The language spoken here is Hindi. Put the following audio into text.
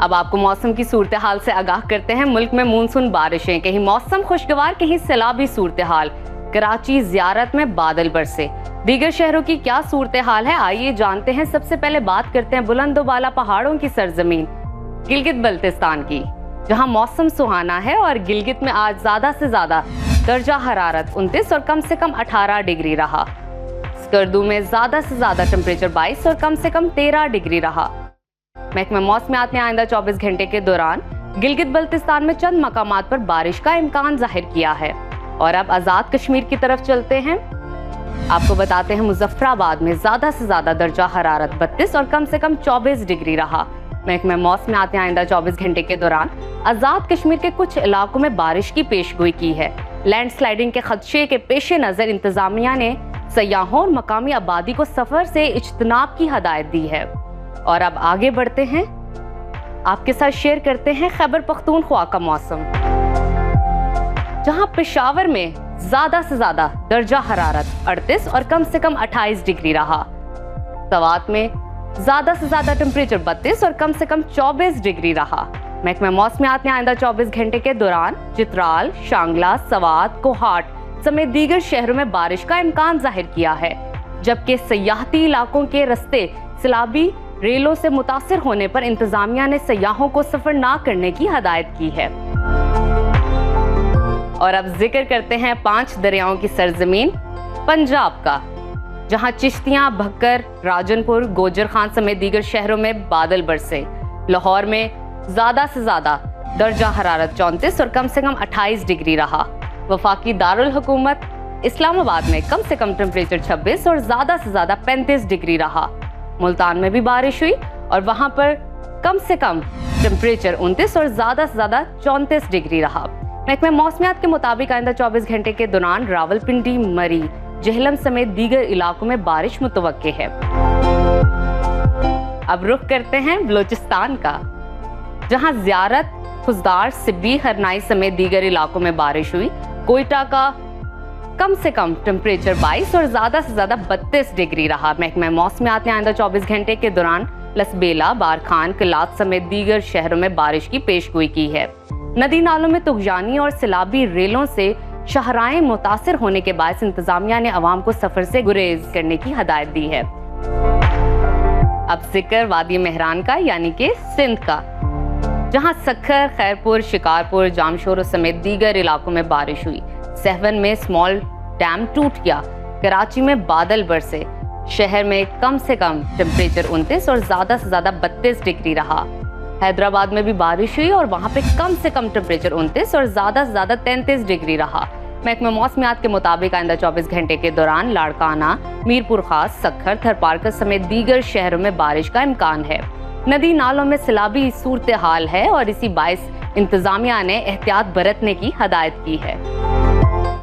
अब आपको मौसम की सूरत हाल से आगाह करते हैं। मुल्क में मानसून बारिशें, कहीं मौसम खुशगवार, कहीं सैलाबी सूरत हाल। कराची ज़ियारत में बादल बरसे। दीगर शहरों की क्या सूरत हाल है, आइए जानते हैं। सबसे पहले बात करते हैं बुलंदोबाला पहाड़ों की सरजमीन गिलगित बल्तिस्तान की, जहां मौसम सुहाना है और गिलगित में आज ज्यादा से ज्यादा दर्जा हरारत 29 और कम से कम 18 डिग्री रहा। स्कर्दू में ज्यादा से ज्यादा टेम्परेचर 22 और कम से कम 13 डिग्री रहा। महकमा मौसमियात ने आइंदा 24 घंटे के दौरान गिलगित बल्तिस्तान में चंद मकामात पर बारिश का इम्कान जाहिर किया है। और अब आजाद कश्मीर की तरफ चलते हैं। आपको बताते हैं मुजफ्फराबाद में ज्यादा से ज्यादा दर्जा हरारत 32 और कम से कम 24 डिग्री रहा। महकमा मौसमियात ने आइंदा 24 घंटे के दौरान आजाद कश्मीर के कुछ इलाकों में बारिश की पेशगोई की है। लैंडस्लाइडिंग के खदशे के पेश नजर इंतजामिया ने सयाहों और मकामी आबादी को सफर से इज्तनाब की हदायत दी है। और अब आगे बढ़ते हैं, आपके साथ शेयर करते हैं खैबर पख्तूनख्वा का मौसम, जहां पेशावर में ज्यादा से ज्यादा दर्जा हरारत 38 और कम से कम 28 डिग्री रहा। सवात में ज्यादा से ज्यादा टेम्परेचर 32 और कम से कम 24 डिग्री रहा। महकमा मौसमियात ने आइंदा 24 घंटे के दौरान चित्राल, शांगला, सवात, कोहाट समेत दीगर शहरों में बारिश का इम्कान जाहिर किया है, जबकि सयाहती इलाकों के रास्ते सैलाबी रेलों से मुतासिर होने पर इंतजामिया ने सयाहों को सफर ना करने की हदायत की है। और अब जिक्र करते हैं 5 दरियाओं की सरजमीन पंजाब का, जहां चिश्तियां, भक्कर, राजनपुर, गोजर खान समेत दीगर शहरों में बादल बरसे। लाहौर में ज्यादा से ज्यादा दर्जा हरारत 34 और कम से कम 28 डिग्री रहा। वफाकी दारुल हुकूमत इस्लामाबाद में कम से कम टेम्परेचर 26 और ज्यादा से ज्यादा 35 डिग्री रहा। मुल्तान में भी बारिश हुई और वहां पर कम से कम टेम्परेचर 29 और ज्यादा से ज्यादा 34 डिग्री रहा। महकमा मौसमियात के मुताबिक आइंदा 24 घंटे के दौरान रावलपिंडी, मरी, जेहलम समेत दीगर इलाकों में बारिश मुतवक्के है। अब रुख करते हैं बलोचिस्तान का, जहां ज़ियारत, खुजदार, सिब्बी, हरनाई समेत दीगर इलाकों में बारिश हुई। कोयटा का कम से कम टेम्परेचर 22 और ज्यादा से ज्यादा 32 डिग्री रहा। महकमा मौसमियात ने आइंदा 24 घंटे के दौरान लसबेला, बारखान, किलात समेत दीगर शहरों में बारिश की पेशगोई की है। नदी नालों में तुगजानी और सैलाबी रेलों से शहराएं मुतासिर होने के बायस इंतजामिया ने अवाम को सफर से गुरेज करने की हदायत दी है। अब जिक्र वादी मेहरान का, यानी कि सिंध का, जहां सखर, खैरपुर, शिकारपुर, जामशोर समेत दीगर इलाकों में बारिश हुई। सहवन में स्मॉल डैम टूट गया। कराची में बादल बरसे। शहर में कम से कम टेम्परेचर 29 और ज्यादा से ज्यादा 32 डिग्री रहा। हैदराबाद में भी बारिश हुई और वहां पे कम से कम टेम्परेचर 29 और ज्यादा से ज्यादा 33 डिग्री रहा। महकमा मौसमियात के मुताबिक आइंदा 24 घंटे के दौरान लाड़काना, मीरपुर खास, सखर, थरपारकर समेत दीगर शहरों में बारिश का इम्कान है। नदी नालों में सैलाबी सूरत हाल है और इसी बायस इंतजामिया ने एहतियात बरतने की हदायत की है।